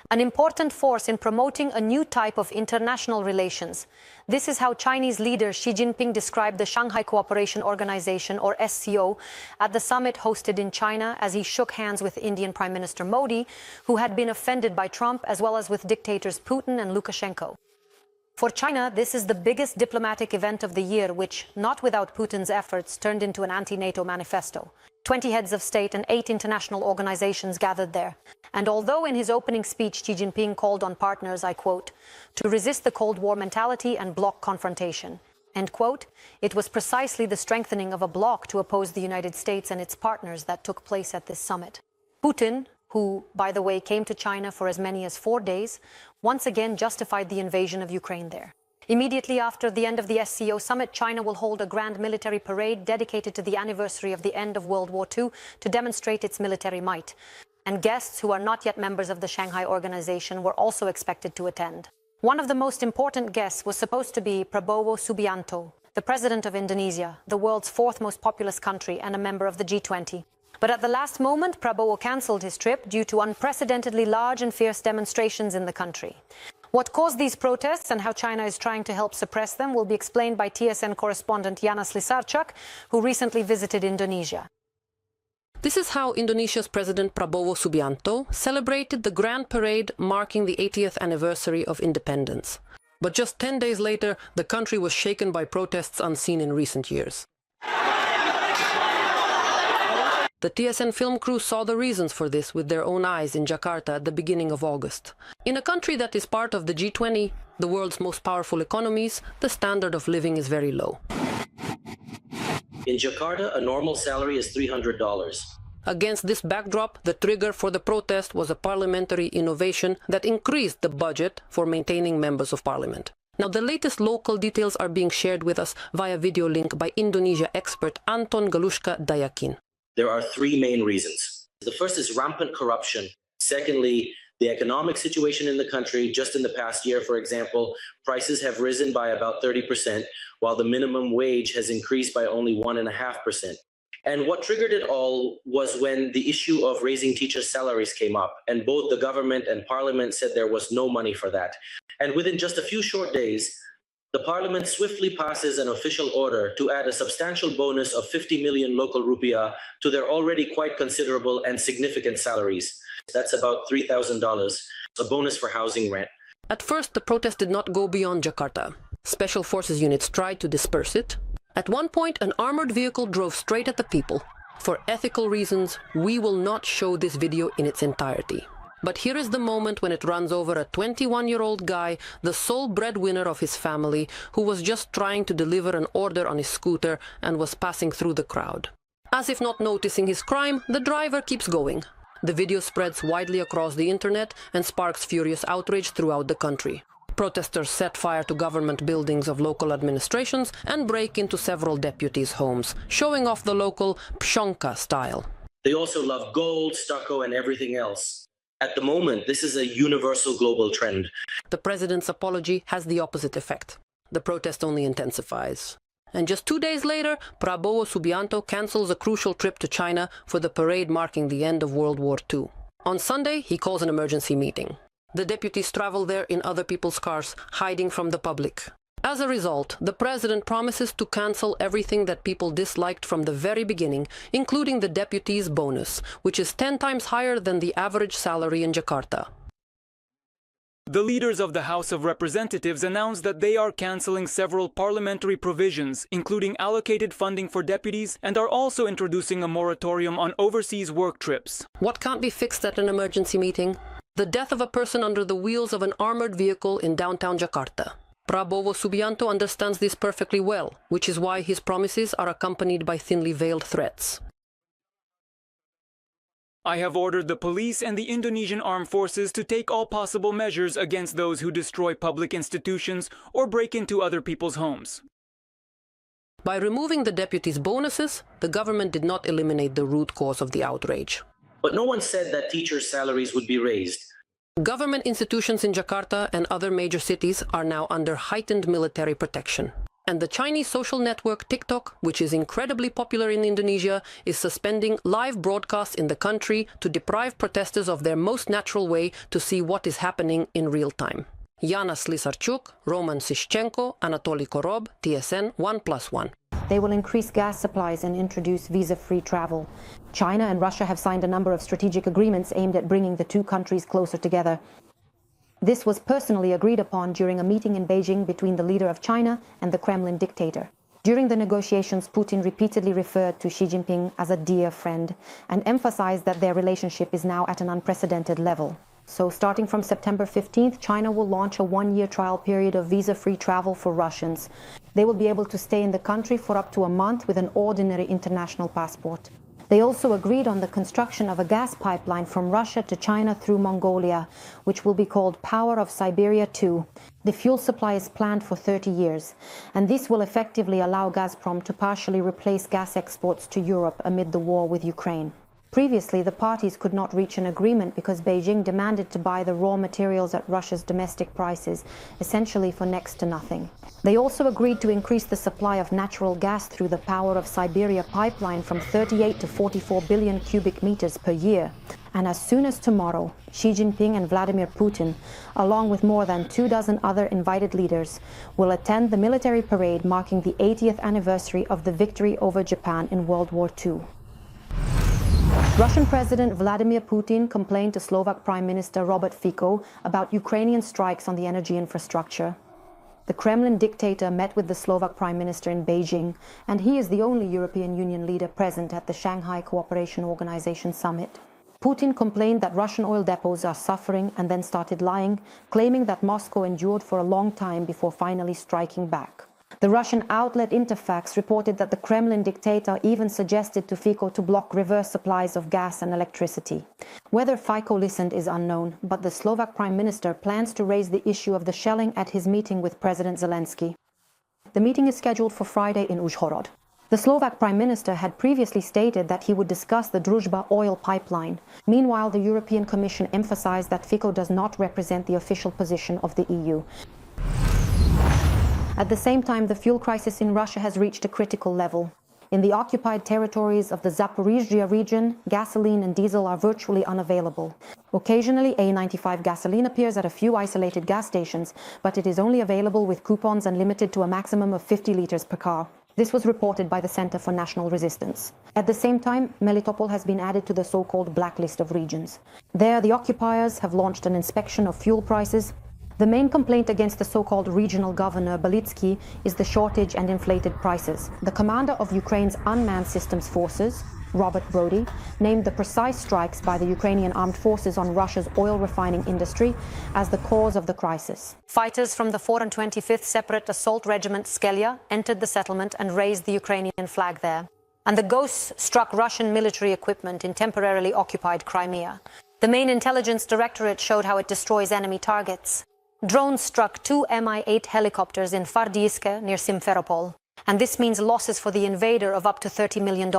an important force in promoting a new type of international relations. This is how Chinese leader Xi Jinping described the Shanghai Cooperation Organization, or SCO, at the summit hosted in China as he shook hands with Indian Prime Minister Modi, who had been offended by Trump, as well as with dictators Putin and Lukashenko. For China, this is the biggest diplomatic event of the year, which, not without Putin's efforts, turned into an anti-NATO manifesto. 20 heads of state and 8 international organizations gathered there. And although in his opening speech Xi Jinping called on partners, I quote, to resist the Cold War mentality and bloc confrontation, end quote, it was precisely the strengthening of a bloc to oppose the United States and its partners that took place at this summit. Putin, who, by the way, came to China for as many as 4 days, once again justified the invasion of Ukraine there. Immediately after the end of the SCO summit, China will hold a grand military parade dedicated to the anniversary of the end of World War II to demonstrate its military might. And guests who are not yet members of the Shanghai Organization were also expected to attend. One of the most important guests was supposed to be Prabowo Subianto, the president of Indonesia, the world's 4th most populous country and a member of the G20. But at the last moment, Prabowo cancelled his trip due to unprecedentedly large and fierce demonstrations in the country. What caused these protests and how China is trying to help suppress them will be explained by TSN correspondent Yana Slesarchuk, who recently visited Indonesia. This is how Indonesia's President Prabowo Subianto celebrated the grand parade marking the 80th anniversary of independence. But just 10 days later, the country was shaken by protests unseen in recent years. The TSN film crew saw the reasons for this with their own eyes in Jakarta at the beginning of August. In a country that is part of the G20, the world's most powerful economies, the standard of living is very low. In Jakarta, a normal salary is $300. Against this backdrop, the trigger for the protest was a parliamentary innovation that increased the budget for maintaining members of parliament. Now, the latest local details are being shared with us via video link by Indonesia expert Anton Galushka Dayakin. There are 3 main reasons. The first is rampant corruption. Secondly, the economic situation in the country. Just in the past year, for example, prices have risen by about 30%, while the minimum wage has increased by only 1.5%. And what triggered it all was when the issue of raising teachers' salaries came up, and both the government and parliament said there was no money for that. And within just a few short days, the parliament swiftly passes an official order to add a substantial bonus of 50 million local rupiah to their already quite considerable and significant salaries. That's about $3,000, a bonus for housing rent. At first, the protest did not go beyond Jakarta. Special forces units tried to disperse it. At one point, an armored vehicle drove straight at the people. For ethical reasons, we will not show this video in its entirety. But here is the moment when it runs over a 21-year-old guy, the sole breadwinner of his family, who was just trying to deliver an order on his scooter and was passing through the crowd. As if not noticing his crime, the driver keeps going. The video spreads widely across the internet and sparks furious outrage throughout the country. Protesters set fire to government buildings of local administrations and break into several deputies' homes, showing off the local pshonka style. They also love gold, stucco, and everything else. At the moment, this is a universal global trend. The president's apology has the opposite effect. The protest only intensifies. And just 2 days later, Prabowo Subianto cancels a crucial trip to China for the parade marking the end of World War II. On Sunday, he calls an emergency meeting. The deputies travel there in other people's cars, hiding from the public. As a result, the president promises to cancel everything that people disliked from the very beginning, including the deputies' bonus, which is 10 times higher than the average salary in Jakarta. The leaders of the House of Representatives announced that they are cancelling several parliamentary provisions, including allocated funding for deputies, and are also introducing a moratorium on overseas work trips. What can't be fixed at an emergency meeting? The death of a person under the wheels of an armored vehicle in downtown Jakarta. Prabowo Subianto understands this perfectly well, which is why his promises are accompanied by thinly veiled threats. I have ordered the police and the Indonesian armed forces to take all possible measures against those who destroy public institutions or break into other people's homes. By removing the deputies' bonuses, the government did not eliminate the root cause of the outrage. But no one said that teachers' salaries would be raised. Government institutions in Jakarta and other major cities are now under heightened military protection. And the Chinese social network TikTok, which is incredibly popular in Indonesia, is suspending live broadcasts in the country to deprive protesters of their most natural way to see what is happening in real time. Yana Slesarchuk, Roman Sischenko, Anatoly Korob, TSN 1+1. They will increase gas supplies and introduce visa-free travel. China and Russia have signed a number of strategic agreements aimed at bringing the two countries closer together. This was personally agreed upon during a meeting in Beijing between the leader of China and the Kremlin dictator. During the negotiations, Putin repeatedly referred to Xi Jinping as a dear friend and emphasized that their relationship is now at an unprecedented level. So starting from September 15th, China will launch a one-year trial period of visa-free travel for Russians. They will be able to stay in the country for up to a month with an ordinary international passport. They also agreed on the construction of a gas pipeline from Russia to China through Mongolia, which will be called Power of Siberia 2. The fuel supply is planned for 30 years, and this will effectively allow Gazprom to partially replace gas exports to Europe amid the war with Ukraine. Previously, the parties could not reach an agreement because Beijing demanded to buy the raw materials at Russia's domestic prices, essentially for next to nothing. They also agreed to increase the supply of natural gas through the Power of Siberia pipeline from 38 to 44 billion cubic meters per year. And as soon as tomorrow, Xi Jinping and Vladimir Putin, along with more than 24 other invited leaders, will attend the military parade marking the 80th anniversary of the victory over Japan in World War II. Russian President Vladimir Putin complained to Slovak Prime Minister Robert Fico about Ukrainian strikes on the energy infrastructure. The Kremlin dictator met with the Slovak Prime Minister in Beijing, and he is the only European Union leader present at the Shanghai Cooperation Organization summit. Putin complained that Russian oil depots are suffering and then started lying, claiming that Moscow endured for a long time before finally striking back. The Russian outlet Interfax reported that the Kremlin dictator even suggested to Fico to block reverse supplies of gas and electricity. Whether Fico listened is unknown, but the Slovak Prime Minister plans to raise the issue of the shelling at his meeting with President Zelensky. The meeting is scheduled for Friday in Uzhhorod. The Slovak Prime Minister had previously stated that he would discuss the Druzhba oil pipeline. Meanwhile, the European Commission emphasized that Fico does not represent the official position of the EU. At the same time, the fuel crisis in Russia has reached a critical level. In the occupied territories of the Zaporizhzhia region, gasoline and diesel are virtually unavailable. Occasionally, A95 gasoline appears at a few isolated gas stations, but it is only available with coupons and limited to a maximum of 50 liters per car. This was reported by the Center for National Resistance. At the same time, Melitopol has been added to the so-called blacklist of regions. There, the occupiers have launched an inspection of fuel prices. The main complaint against the so-called regional governor, Belitsky, is the shortage and inflated prices. The commander of Ukraine's unmanned systems forces, Robert Brody, named the precise strikes by the Ukrainian armed forces on Russia's oil refining industry as the cause of the crisis. Fighters from the 425th Separate Assault Regiment Skelya entered the settlement and raised the Ukrainian flag there. And the ghosts struck Russian military equipment in temporarily occupied Crimea. The main intelligence directorate showed how it destroys enemy targets. Drones struck 2 Mi-8 helicopters in Fardiiske near Simferopol, and this means losses for the invader of up to $30 million.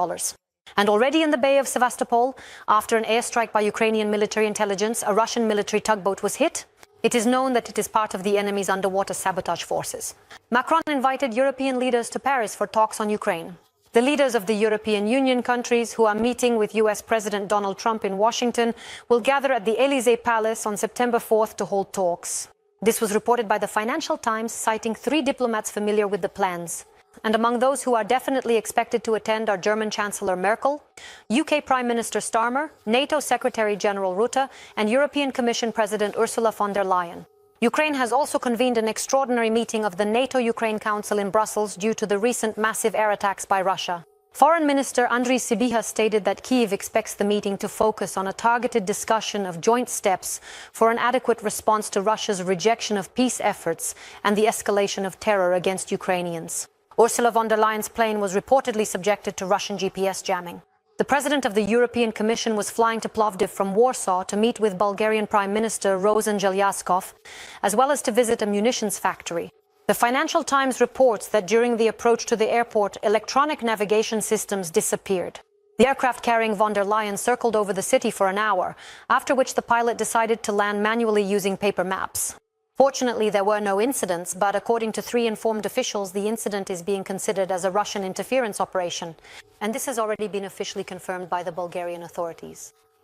And already in the Bay of Sevastopol, after an airstrike by Ukrainian military intelligence, a Russian military tugboat was hit. It is known that it is part of the enemy's underwater sabotage forces. Macron invited European leaders to Paris for talks on Ukraine. The leaders of the European Union countries who are meeting with US President Donald Trump in Washington will gather at the Élysée Palace on September 4th to hold talks. This was reported by the Financial Times, citing 3 diplomats familiar with the plans. And among those who are definitely expected to attend are German Chancellor Merkel, UK Prime Minister Starmer, NATO Secretary General Rutte, and European Commission President Ursula von der Leyen. Ukraine has also convened an extraordinary meeting of the NATO-Ukraine Council in Brussels due to the recent massive air attacks by Russia. Foreign Minister Andriy Sybiha stated that Kyiv expects the meeting to focus on a targeted discussion of joint steps for an adequate response to Russia's rejection of peace efforts and the escalation of terror against Ukrainians. Ursula von der Leyen's plane was reportedly subjected to Russian GPS jamming. The president of the European Commission was flying to Plovdiv from Warsaw to meet with Bulgarian Prime Minister Rosen Jelyaskov, as well as to visit a munitions factory. The Financial Times reports that during the approach to the airport, electronic navigation systems disappeared. The aircraft carrying von der Leyen circled over the city for an hour, after which the pilot decided to land manually using paper maps. Fortunately, there were no incidents, but according to 3 informed officials, the incident is being considered as a Russian interference operation, and this has already been officially confirmed by the Bulgarian authorities.